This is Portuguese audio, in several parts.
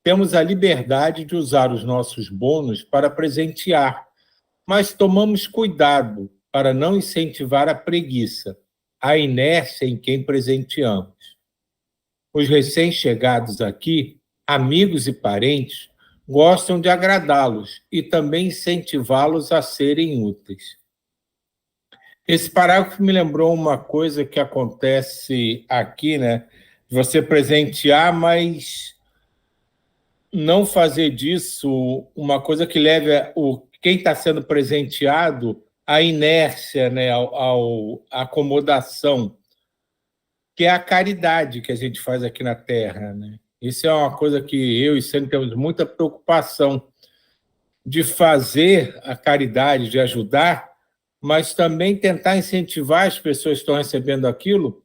temos a liberdade de usar os nossos bônus para presentear, mas tomamos cuidado para não incentivar a preguiça, a inércia em quem presenteamos. Os recém-chegados aqui, amigos e parentes, gostam de agradá-los e também incentivá-los a serem úteis. Esse parágrafo me lembrou uma coisa que acontece aqui, né? Você presentear, mas não fazer disso uma coisa que leve quem está sendo presenteado à inércia, né? À acomodação, que é a caridade que a gente faz aqui na Terra, né? Isso é uma coisa que eu e Sênio temos muita preocupação de fazer a caridade, de ajudar, mas também tentar incentivar as pessoas que estão recebendo aquilo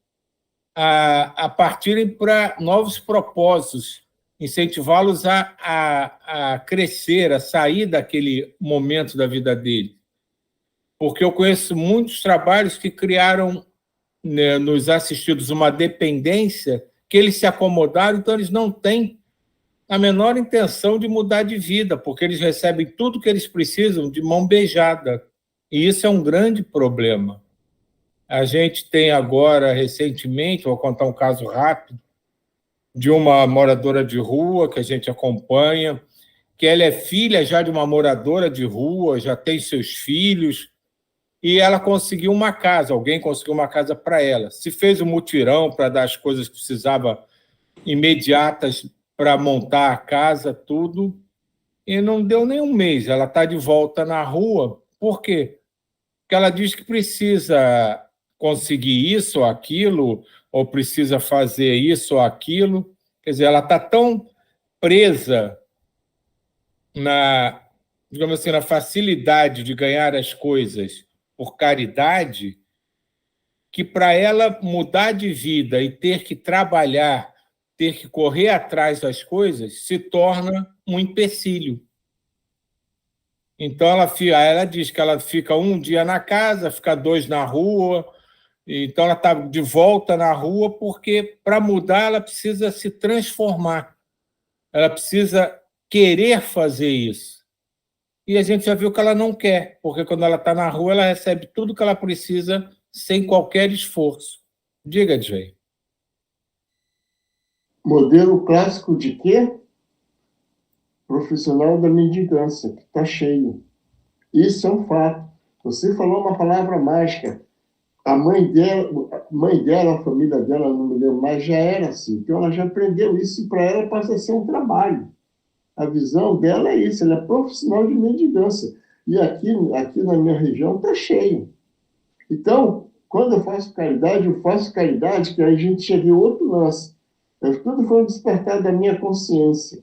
a partirem para novos propósitos, incentivá-los a crescer, a sair daquele momento da vida dele. Porque eu conheço muitos trabalhos que criaram, né, nos assistidos uma dependência, que eles se acomodaram, então eles não têm a menor intenção de mudar de vida, porque eles recebem tudo que eles precisam de mão beijada. E isso é um grande problema. A gente tem agora, recentemente, vou contar um caso rápido, de uma moradora de rua que a gente acompanha, que ela é filha já de uma moradora de rua, já tem seus filhos, e ela conseguiu uma casa, alguém conseguiu uma casa para ela. Se fez um mutirão para dar as coisas que precisava imediatas para montar a casa, tudo, e não deu nem um mês. Ela está de volta na rua. Por quê? Porque ela diz que precisa conseguir isso ou aquilo, ou precisa fazer isso ou aquilo. Quer dizer, ela está tão presa na, digamos assim, na facilidade de ganhar as coisas por caridade, que para ela mudar de vida e ter que trabalhar, ter que correr atrás das coisas, se torna um empecilho. Então, ela diz que ela fica um dia na casa, fica 2 na rua, então ela está de volta na rua, porque para mudar ela precisa se transformar, ela precisa querer fazer isso. E a gente já viu que ela não quer, porque quando ela está na rua, ela recebe tudo que ela precisa sem qualquer esforço. Diga, Jay. Modelo clássico de quê? Profissional da mendigância, que está cheio. Isso é um fato. Você falou uma palavra mágica. A mãe dela, a família dela, não me lembro mais, já era assim. Então, ela já aprendeu isso e para ela passa a ser um trabalho. A visão dela é isso, ela é profissional de mendigância. E aqui na minha região está cheio. Então, quando eu faço caridade, que aí a gente chega em outro lance. Tudo foi um despertar da minha consciência.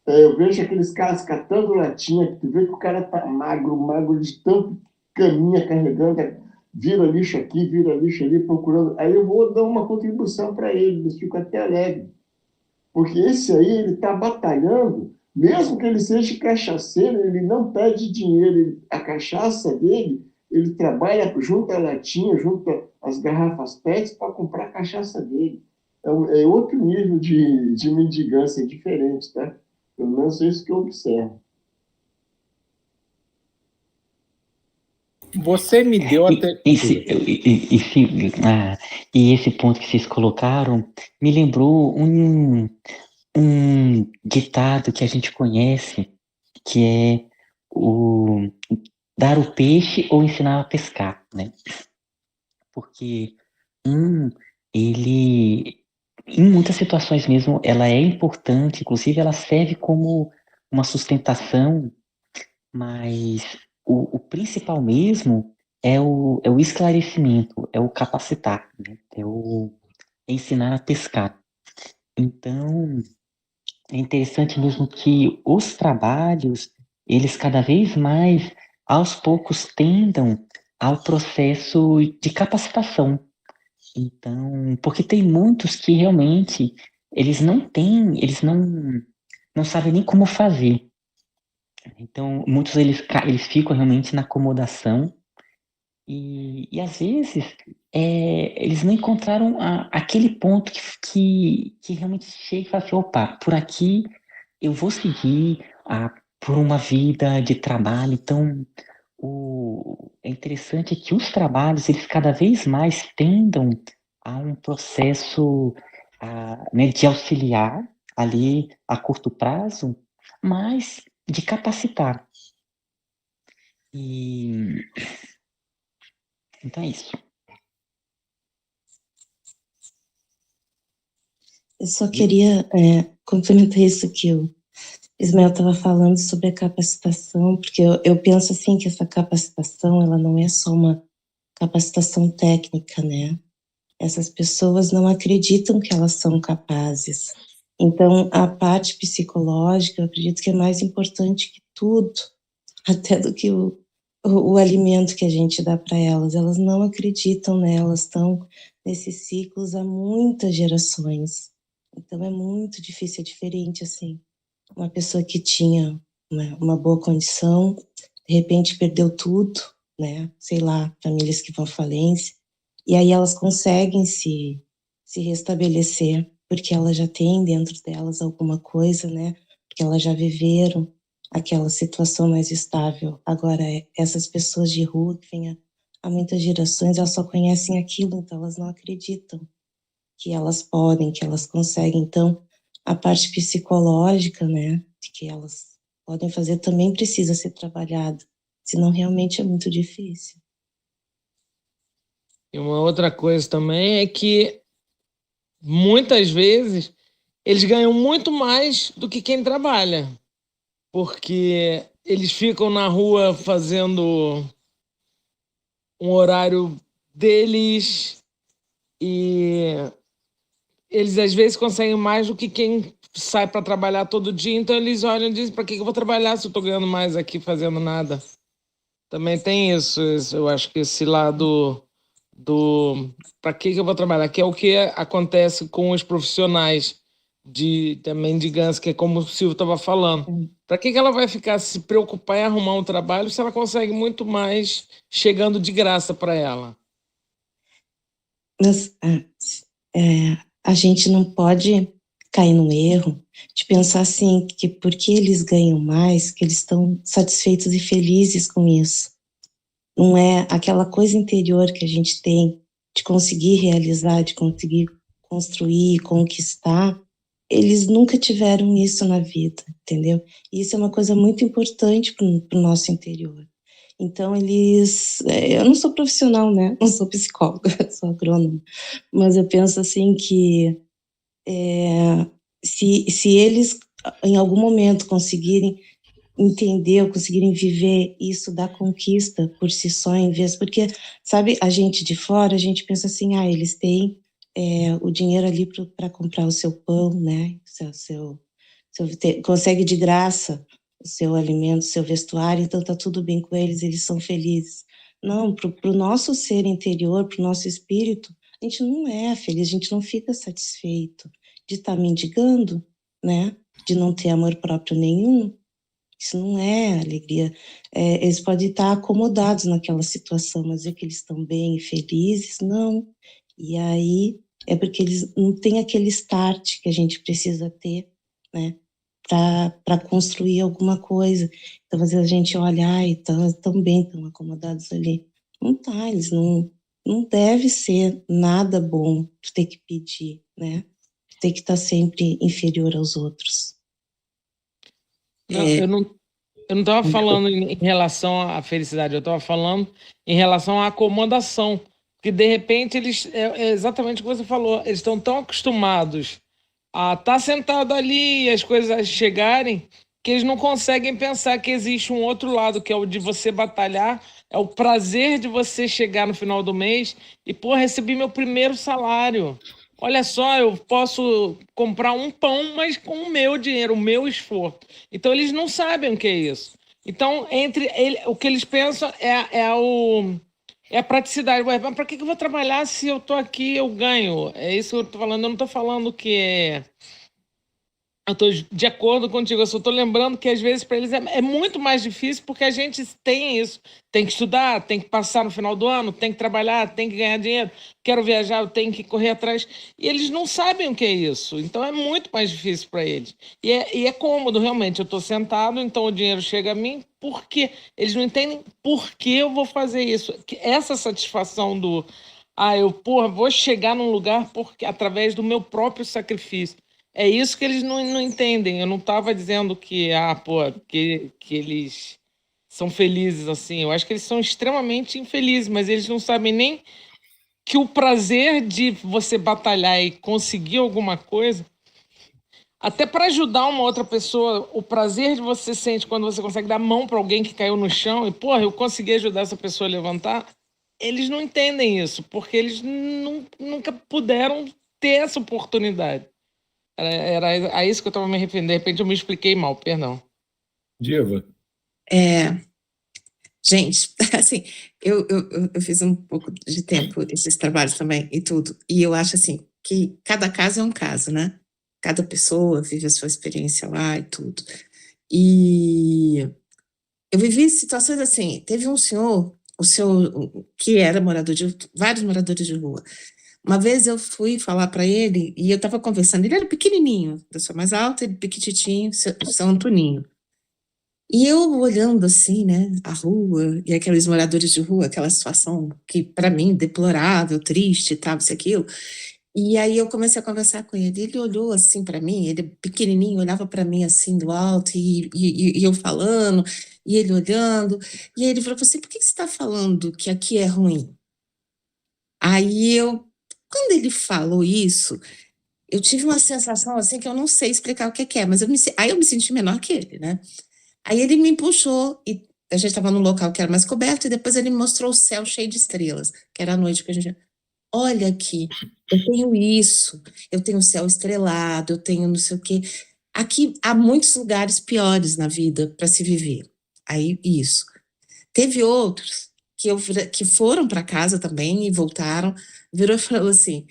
Eu vejo aqueles caras catando latinha, que tu vê que o cara tá magro de tanto caminha carregando, vira lixo aqui, vira lixo ali, procurando. Aí eu vou dar uma contribuição para ele, eles ficam até alegres. Porque esse aí, ele está batalhando, mesmo que ele seja cachaceiro, ele não pede dinheiro. A cachaça dele, ele trabalha, junta a latinha, junta as garrafas PET para comprar a cachaça dele. É outro nível de mendigância, é diferente, tá? Pelo menos é isso que eu observo. Você me deu até... E esse ponto que vocês colocaram me lembrou um ditado que a gente conhece, que é o dar o peixe ou ensinar a pescar, né? Porque ele, em muitas situações mesmo, ela é importante, inclusive ela serve como uma sustentação, mas o principal mesmo é o esclarecimento, é o capacitar, né? É o ensinar a pescar. Então, é interessante mesmo que os trabalhos, eles cada vez mais, aos poucos, tendam ao processo de capacitação. Então, porque tem muitos que realmente, eles não sabem nem como fazer. Então, muitos eles ficam realmente na acomodação e às vezes eles não encontraram aquele ponto que realmente chega e fala assim, opa, por aqui eu vou seguir por uma vida de trabalho. Então, é interessante que os trabalhos, eles cada vez mais tendam a um processo né, de auxiliar ali a curto prazo, mas de capacitar. E então é isso. Eu só queria complementar isso que o Ismael estava falando sobre a capacitação, porque eu penso assim que essa capacitação, ela não é só uma capacitação técnica, né? Essas pessoas não acreditam que elas são capazes. Então, a parte psicológica, eu acredito que é mais importante que tudo, até do que o alimento que a gente dá para elas. Elas não acreditam nelas, estão nesses ciclos há muitas gerações. Então, é muito difícil, é diferente, assim. Uma pessoa que tinha uma boa condição, de repente perdeu tudo, né? Sei lá, famílias que vão à falência, e aí elas conseguem se restabelecer, porque elas já têm dentro delas alguma coisa, né? Porque elas já viveram aquela situação mais estável. Agora, essas pessoas de rua que vêm há muitas gerações, elas só conhecem aquilo, então elas não acreditam que elas podem, que elas conseguem. Então, a parte psicológica, né, de que elas podem fazer também precisa ser trabalhada, senão realmente é muito difícil. E uma outra coisa também é que muitas vezes eles ganham muito mais do que quem trabalha, porque eles ficam na rua fazendo um horário deles e eles às vezes conseguem mais do que quem sai para trabalhar todo dia, então eles olham e dizem, para que eu vou trabalhar se eu estou ganhando mais aqui fazendo nada? Também tem isso, eu acho que esse lado do para que eu vou trabalhar, que é o que acontece com os profissionais também de Gans, que é como o Silvio estava falando. Para que ela vai ficar se preocupar em arrumar um trabalho se ela consegue muito mais chegando de graça para ela? Mas a gente não pode cair no erro de pensar assim, que porque eles ganham mais, que eles estão satisfeitos e felizes com isso. Não é aquela coisa interior que a gente tem de conseguir realizar, de conseguir construir, conquistar. Eles nunca tiveram isso na vida, entendeu? E isso é uma coisa muito importante para o nosso interior. Então, eu não sou profissional, né? Não sou psicóloga, sou agrônoma. Mas eu penso assim que se eles, em algum momento, conseguirem entender ou conseguirem viver isso da conquista por si só, em vez... Porque, sabe, a gente de fora, a gente pensa assim, eles têm o dinheiro ali para comprar o seu pão, né? Consegue de graça o seu alimento, o seu vestuário, então tá tudo bem com eles são felizes. Não, para o nosso ser interior, para o nosso espírito, a gente não é feliz, a gente não fica satisfeito de estar mendigando, né? De não ter amor próprio nenhum. Isso não é alegria. Eles podem estar acomodados naquela situação, mas é que eles estão bem e felizes? Não. E aí é porque eles não têm aquele start que a gente precisa ter, né? Para construir alguma coisa. Então, às vezes a gente olha, estão bem, estão acomodados ali. Não tá, eles não deve ser nada bom tu ter que pedir, né? Tu ter que estar sempre inferior aos outros. Não, eu não estava falando em relação à felicidade, eu estava falando em relação à acomodação. Porque, de repente, é exatamente o que você falou, eles estão tão acostumados a estar sentado ali e as coisas chegarem, que eles não conseguem pensar que existe um outro lado, que é o de você batalhar, é o prazer de você chegar no final do mês e, pô, recebi meu primeiro salário. Olha só, eu posso comprar um pão, mas com o meu dinheiro, o meu esforço. Então, eles não sabem o que é isso. Então, o que eles pensam é a praticidade. Ué, mas para que eu vou trabalhar se eu estou aqui eu ganho? É isso que eu estou falando. Eu não estou falando que Eu estou de acordo contigo, eu só estou lembrando que às vezes para eles é muito mais difícil porque a gente tem isso, tem que estudar, tem que passar no final do ano, tem que trabalhar, tem que ganhar dinheiro, quero viajar, eu tenho que correr atrás, e eles não sabem o que é isso, então é muito mais difícil para eles. E é cômodo, realmente, eu estou sentado, então o dinheiro chega a mim, por quê? Eles não entendem por que eu vou fazer isso. Essa satisfação porra, vou chegar num lugar porque, através do meu próprio sacrifício. É isso que eles não entendem. Eu não estava dizendo que eles são felizes assim. Eu acho que eles são extremamente infelizes, mas eles não sabem nem que o prazer de você batalhar e conseguir alguma coisa, até para ajudar uma outra pessoa, o prazer de você sente quando você consegue dar a mão para alguém que caiu no chão e, porra, eu consegui ajudar essa pessoa a levantar, eles não entendem isso, porque eles nunca puderam ter essa oportunidade. Era a isso que eu estava me referindo. De repente eu me expliquei mal, perdão. Diva. Gente, assim, eu fiz um pouco de tempo esses trabalhos também e tudo, e eu acho assim, que cada caso é um caso, né? Cada pessoa vive a sua experiência lá e tudo. E eu vivi situações assim, teve um senhor, que era vários moradores de rua. Uma vez eu fui falar para ele, e eu estava conversando, ele era pequenininho, eu sou mais alta, ele pequititinho, São Antoninho. E eu olhando assim, né, a rua, e aqueles moradores de rua, aquela situação que para mim deplorável, triste e tal, isso e aquilo. E aí eu comecei a conversar com ele, ele olhou assim para mim, ele pequenininho, olhava para mim assim do alto, e eu falando, e ele olhando, e aí ele falou assim, por que você está falando que aqui é ruim? Aí quando ele falou isso, eu tive uma sensação assim que eu não sei explicar o que é, mas aí eu me senti menor que ele, né? Aí ele me puxou, e a gente estava num local que era mais coberto, e depois ele me mostrou o céu cheio de estrelas, que era a noite que a gente... Olha aqui, eu tenho isso, eu tenho o céu estrelado, eu tenho não sei o quê. Aqui há muitos lugares piores na vida para se viver. Aí, isso. Teve outros que foram para casa também e voltaram, virou e falou assim,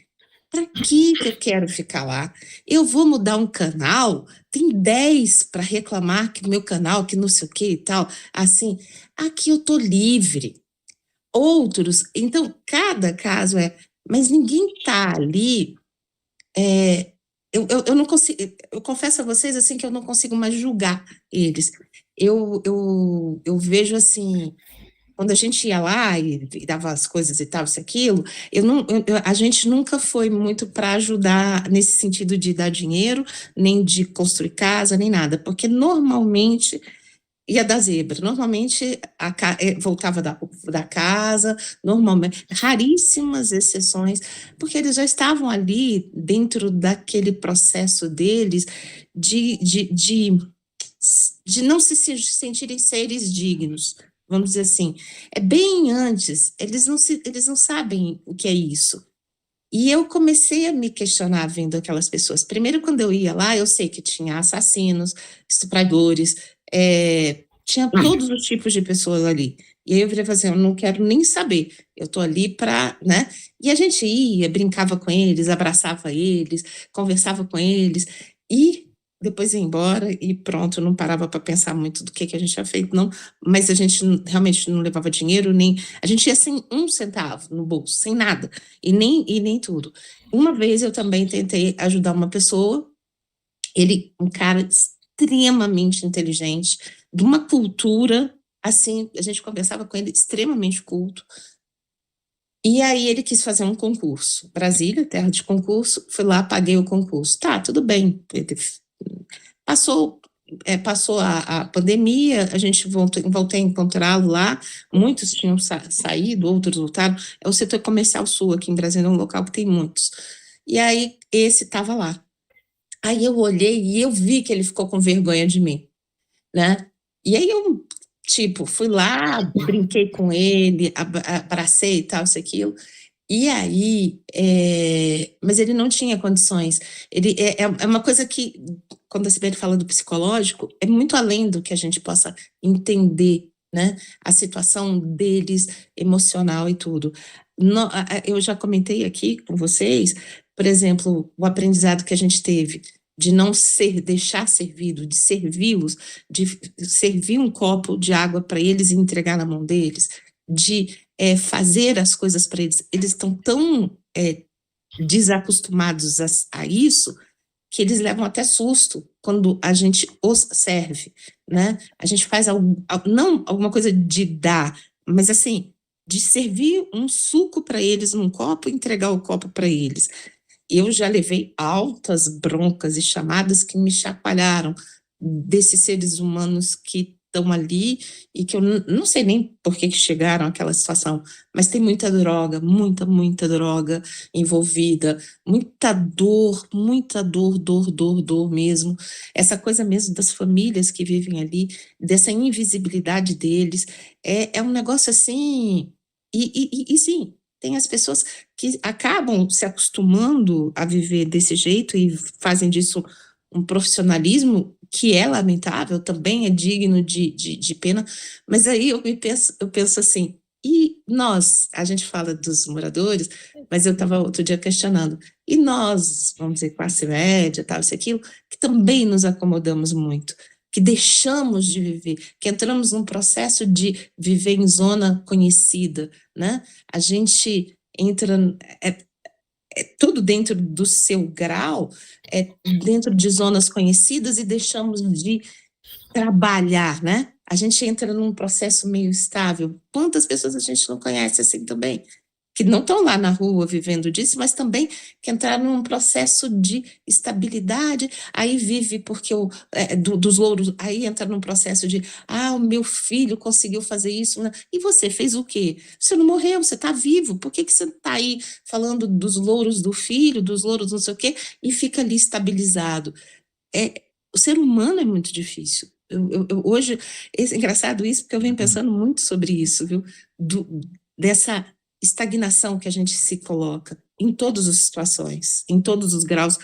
para que eu quero ficar lá? Eu vou mudar um canal, tem 10 para reclamar que meu canal, que não sei o que e tal, assim, aqui eu tô livre. Outros, então, cada caso mas ninguém tá ali, eu não consigo, eu confesso a vocês, assim, que eu não consigo mais julgar eles. Eu vejo, assim, quando a gente ia lá e dava as coisas e tal, isso e aquilo, a gente nunca foi muito para ajudar nesse sentido de dar dinheiro, nem de construir casa, nem nada, porque normalmente ia dar zebra, normalmente voltava da casa, normalmente, raríssimas exceções, porque eles já estavam ali dentro daquele processo deles de não se sentirem seres dignos, vamos dizer assim. É bem antes, eles não sabem o que é isso. E eu comecei a me questionar vendo aquelas pessoas. Primeiro, quando eu ia lá, eu sei que tinha assassinos, estupradores, tinha todos os tipos de pessoas ali. E aí eu virei e falei assim, eu não quero nem saber, eu tô ali para, né? E a gente ia, brincava com eles, abraçava eles, conversava com eles, e depois ia embora e pronto, não parava para pensar muito do que a gente tinha feito, não, mas a gente realmente não levava dinheiro, nem, a gente ia sem um centavo no bolso, sem nada, e nem tudo. Uma vez eu também tentei ajudar uma pessoa, um cara extremamente inteligente, de uma cultura, assim, a gente conversava com ele, extremamente culto, e aí ele quis fazer um concurso, Brasília, terra de concurso, fui lá, paguei o concurso, tá, tudo bem, passou a pandemia, a gente voltei a encontrá-lo lá, muitos tinham saído, outros voltaram, é o setor comercial sul, aqui em Brasília, é um local que tem muitos, e aí esse estava lá. Aí eu olhei e eu vi que ele ficou com vergonha de mim, né? E aí eu, fui lá, brinquei com ele, abracei e tal, isso, aquilo. E aí, mas ele não tinha condições. Ele é uma coisa que, quando a Sibeli fala do psicológico, é muito além do que a gente possa entender, né? A situação deles, emocional e tudo. Eu já comentei aqui com vocês, por exemplo, o aprendizado que a gente teve de não deixar servido, de servi-los, de servir um copo de água para eles e entregar na mão deles, de fazer as coisas para eles. Eles estão tão desacostumados a isso, que eles levam até susto quando a gente os serve, né? A gente faz não alguma coisa de dar, mas assim, de servir um suco para eles num copo e entregar o copo para eles. Eu já levei altas broncas e chamadas que me chacoalharam desses seres humanos que estão ali e que eu não sei nem por que chegaram àquela situação, mas tem muita droga envolvida, muita dor mesmo. Essa coisa mesmo das famílias que vivem ali, dessa invisibilidade deles, é um negócio assim. E sim, tem as pessoas que acabam se acostumando a viver desse jeito e fazem disso um profissionalismo que é lamentável, também é digno de pena, mas aí eu penso assim, e nós, a gente fala dos moradores, mas eu estava outro dia questionando, e nós, vamos dizer, classe média, tal, isso e aquilo, que também nos acomodamos muito, que deixamos de viver, que entramos num processo de viver em zona conhecida, né? A gente entra, tudo dentro do seu grau, dentro de zonas conhecidas e deixamos de trabalhar, né? A gente entra num processo meio estável. Quantas pessoas a gente não conhece assim também? Que não estão lá na rua vivendo disso, mas também que entraram num processo de estabilidade, aí vive porque dos louros, aí entra num processo de, o meu filho conseguiu fazer isso, né? E você fez o quê? Você não morreu, você está vivo, por que você está aí falando dos louros do filho, dos louros não sei o quê, e fica ali estabilizado? O ser humano é muito difícil. Hoje, é engraçado isso, porque eu venho pensando muito sobre isso, viu? Dessa estagnação que a gente se coloca em todas as situações, em todos os graus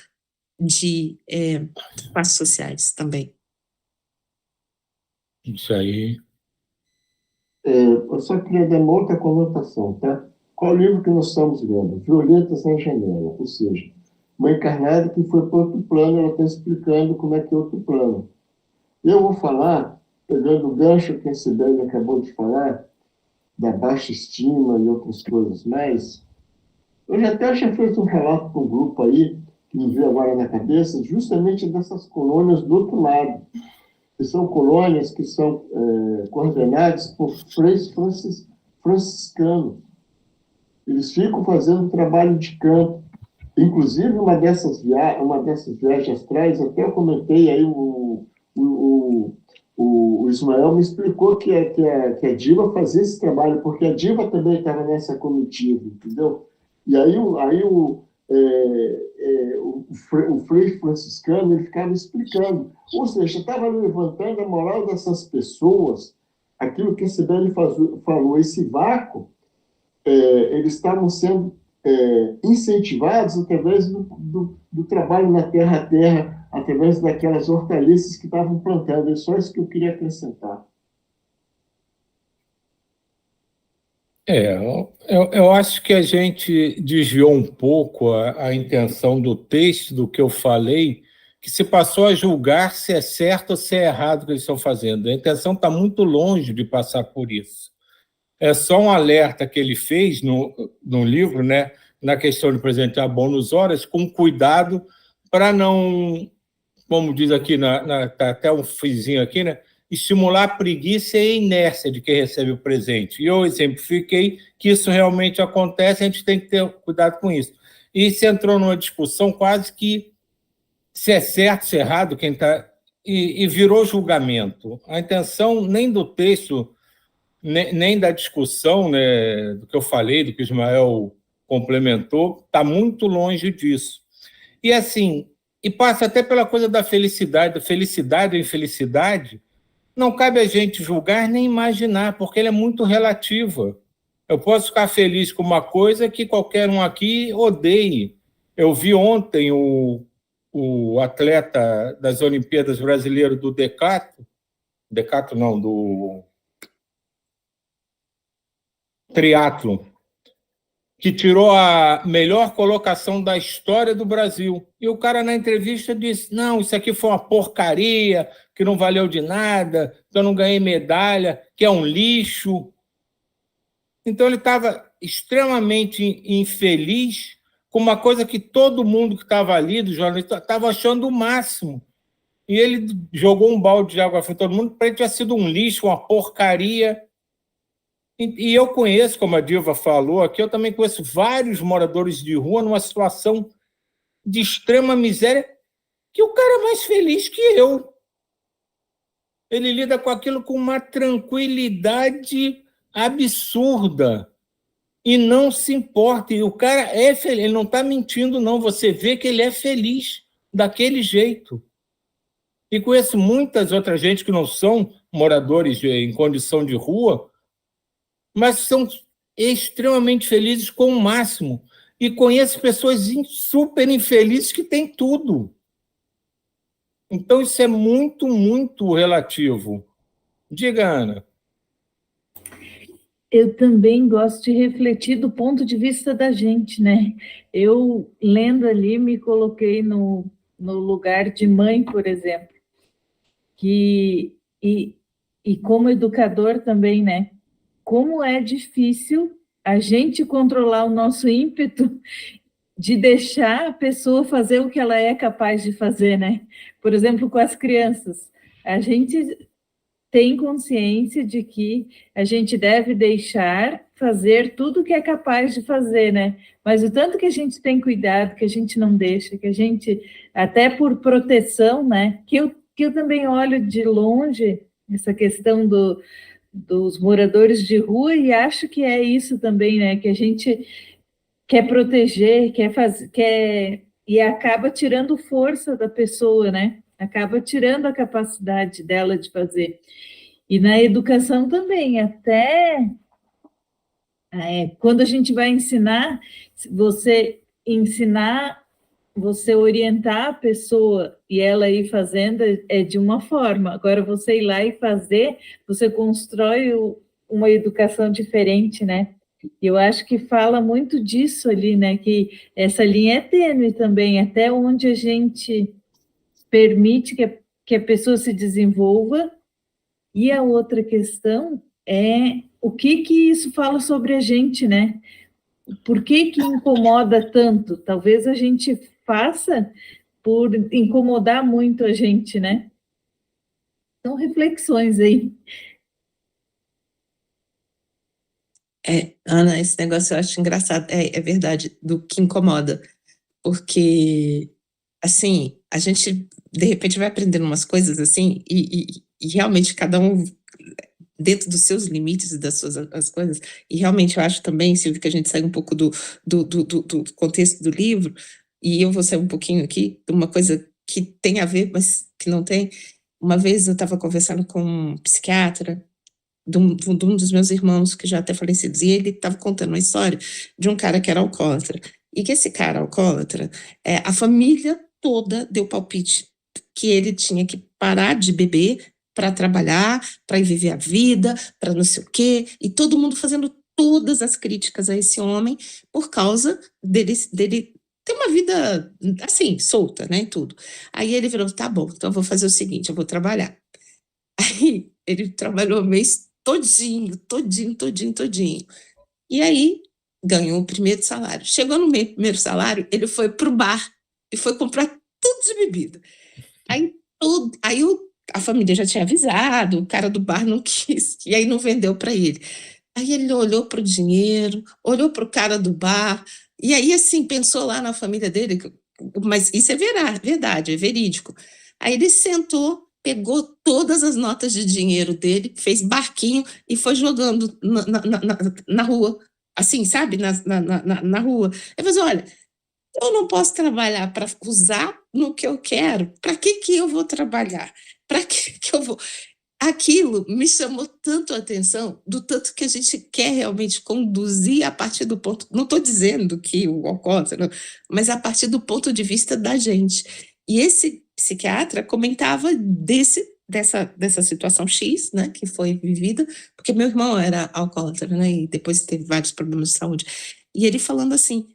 de classes sociais também. Isso aí. Eu só queria dar uma outra conotação, tá? Qual livro que nós estamos lendo? Violetas na Janela, ou seja, uma encarnada que foi para outro plano, ela está explicando como é que é outro plano. Eu vou falar, pegando o gancho que a Sibeli acabou de falar, da baixa estima e outras coisas mais. Eu já fiz um relato para um grupo aí, que me veio agora na cabeça, justamente dessas colônias do outro lado, que são colônias que são coordenadas por freis franciscanos. Eles ficam fazendo trabalho de campo. Inclusive, uma dessas viagens astrais, até eu comentei aí, o Ismael me explicou que a Diva fazia esse trabalho, porque a Diva também estava nessa comitiva, entendeu? E aí o Frei franciscano ele ficava explicando, ou seja, estava levantando a moral dessas pessoas, aquilo que a Sibeli falou, esse vácuo, eles estavam sendo incentivados através do trabalho na terra a terra, através daquelas hortaliças que estavam plantando. É só isso que eu queria acrescentar. Eu acho que a gente desviou um pouco a intenção do texto, do que eu falei, que se passou a julgar se é certo ou se é errado o que eles estão fazendo. A intenção está muito longe de passar por isso. É só um alerta que ele fez no livro, né, na questão de apresentar bônus horas, com cuidado para não, como diz aqui, tá até um frisinho aqui, né, estimular a preguiça e a inércia de quem recebe o presente. E eu exemplifiquei que isso realmente acontece, a gente tem que ter cuidado com isso. E se entrou numa discussão quase que se é certo, se é errado, quem está... E virou julgamento. A intenção nem do texto, nem da discussão, né, do que eu falei, do que o Ismael complementou, está muito longe disso. E assim, e passa até pela coisa da felicidade ou infelicidade, não cabe a gente julgar nem imaginar, porque ela é muito relativa. Eu posso ficar feliz com uma coisa que qualquer um aqui odeie. Eu vi ontem o atleta das Olimpíadas brasileiro do do triatlo. que tirou a melhor colocação da história do Brasil. E o cara na entrevista disse, não, isso aqui foi uma porcaria, que não valeu de nada, que eu não ganhei medalha, que é um lixo. Então ele estava extremamente infeliz com uma coisa que todo mundo que estava ali, do jornalista, estava achando o máximo. E ele jogou um balde de água fria todo mundo, para ele tinha sido um lixo, uma porcaria. E eu conheço, como a Dilva falou aqui, eu também conheço vários moradores de rua numa situação de extrema miséria, que o cara é mais feliz que eu. Ele lida com aquilo com uma tranquilidade absurda e não se importa. E o cara é feliz, ele não está mentindo, não. Você vê que ele é feliz daquele jeito. E conheço muitas outras gente que não são moradores em condição de rua, mas são extremamente felizes com o máximo. E conheço pessoas super infelizes que têm tudo. Então, isso é muito, muito relativo. Diga, Ana. Eu também gosto de refletir do ponto de vista da gente, né? Eu, lendo ali, me coloquei no lugar de mãe, por exemplo, e como educador também, né? Como é difícil a gente controlar o nosso ímpeto de deixar a pessoa fazer o que ela é capaz de fazer, né? Por exemplo, com as crianças. A gente tem consciência de que a gente deve deixar fazer tudo o que é capaz de fazer, né? Mas o tanto que a gente tem cuidado, que a gente não deixa, que a gente, até por proteção, né? Que eu também olho de longe essa questão dos moradores de rua e acho que é isso também, né? Que a gente quer proteger, quer fazer, e acaba tirando força da pessoa, né? Acaba tirando a capacidade dela de fazer. E na educação também, até quando a gente vai ensinar, você orientar a pessoa e ela ir fazendo é de uma forma. Agora, você ir lá e fazer, você constrói uma educação diferente, né? E eu acho que fala muito disso ali, né? Que essa linha é tênue também, até onde a gente permite que a pessoa se desenvolva. E a outra questão é o que isso fala sobre a gente, né? Por que incomoda tanto? Talvez a gente faça por incomodar muito a gente, né? São reflexões aí. Ana, esse negócio eu acho engraçado, é verdade, do que incomoda, porque, assim, a gente, de repente, vai aprendendo umas coisas, assim, e realmente cada um dentro dos seus limites e das suas as coisas, e realmente eu acho também, Silvio, que a gente sai um pouco do contexto do livro, e eu vou sair um pouquinho aqui de uma coisa que tem a ver, mas que não tem. Uma vez eu estava conversando com um psiquiatra de um dos meus irmãos, que já até falecidos, e ele estava contando uma história de um cara que era alcoólatra, e que esse cara alcoólatra, a família toda deu palpite que ele tinha que parar de beber para trabalhar, para ir viver a vida, para não sei o quê, e todo mundo fazendo todas as críticas a esse homem por causa dele ter uma vida, assim, solta, né, e tudo. Aí ele virou, tá bom, então eu vou fazer o seguinte, eu vou trabalhar. Aí ele trabalhou o mês todinho. E aí ganhou o primeiro salário. Chegou no primeiro salário, ele foi pro bar e foi comprar tudo de bebida. Aí a família já tinha avisado, o cara do bar não quis, e aí não vendeu para ele. Aí ele olhou para o dinheiro, olhou para o cara do bar, e aí, assim, pensou lá na família dele, mas isso é verdade, é verídico. Aí ele sentou, pegou todas as notas de dinheiro dele, fez barquinho e foi jogando na rua, assim, sabe, na rua. Ele falou, olha, eu não posso trabalhar para usar no que eu quero, para que eu vou trabalhar? Para que eu vou... Aquilo me chamou tanto a atenção, do tanto que a gente quer realmente conduzir a partir do ponto... Não estou dizendo que o alcoólatra, mas a partir do ponto de vista da gente. E esse psiquiatra comentava dessa situação X, né, que foi vivida, porque meu irmão era alcoólatra, né, e depois teve vários problemas de saúde. E ele falando assim,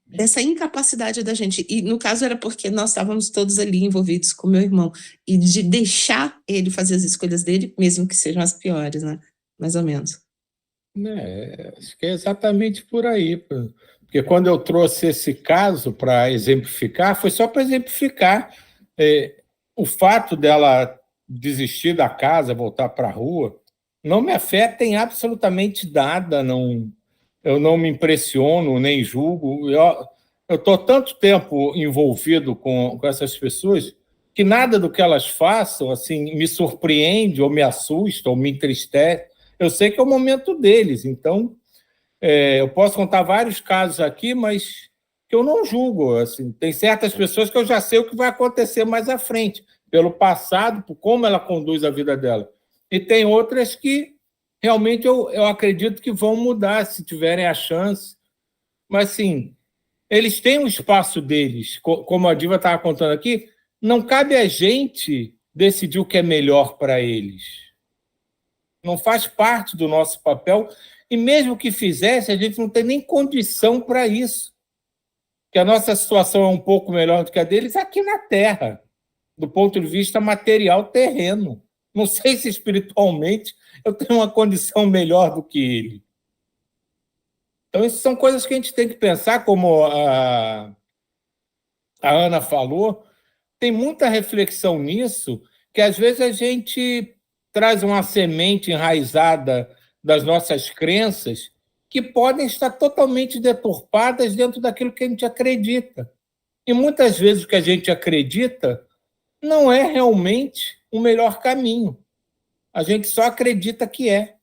dessa incapacidade da gente, e no caso era porque nós estávamos todos ali envolvidos com meu irmão, e de deixar ele fazer as escolhas dele, mesmo que sejam as piores, né? Mais ou menos. Acho que é exatamente por aí. Porque quando eu trouxe esse caso para exemplificar, foi só para exemplificar o fato dela desistir da casa, voltar para a rua, não me afeta em absolutamente nada, não, eu não me impressiono, nem julgo. Eu estou tanto tempo envolvido com essas pessoas que nada do que elas façam assim, me surpreende, ou me assusta, ou me entristece. Eu sei que é o momento deles, então eu posso contar vários casos aqui, mas que eu não julgo. Assim, tem certas pessoas que eu já sei o que vai acontecer mais à frente, pelo passado, por como ela conduz a vida dela. E tem outras que realmente eu acredito que vão mudar se tiverem a chance. Mas, sim, eles têm um espaço deles, como a Diva estava contando aqui, não cabe a gente decidir o que é melhor para eles. Não faz parte do nosso papel, e mesmo que fizesse, a gente não tem nem condição para isso. Porque a nossa situação é um pouco melhor do que a deles aqui na Terra, do ponto de vista material terreno. Não sei se espiritualmente eu tenho uma condição melhor do que ele. Então, essas são coisas que a gente tem que pensar, como a Ana falou, tem muita reflexão nisso, que às vezes a gente traz uma semente enraizada das nossas crenças que podem estar totalmente deturpadas dentro daquilo que a gente acredita. E muitas vezes o que a gente acredita não é realmente o melhor caminho. A gente só acredita que é.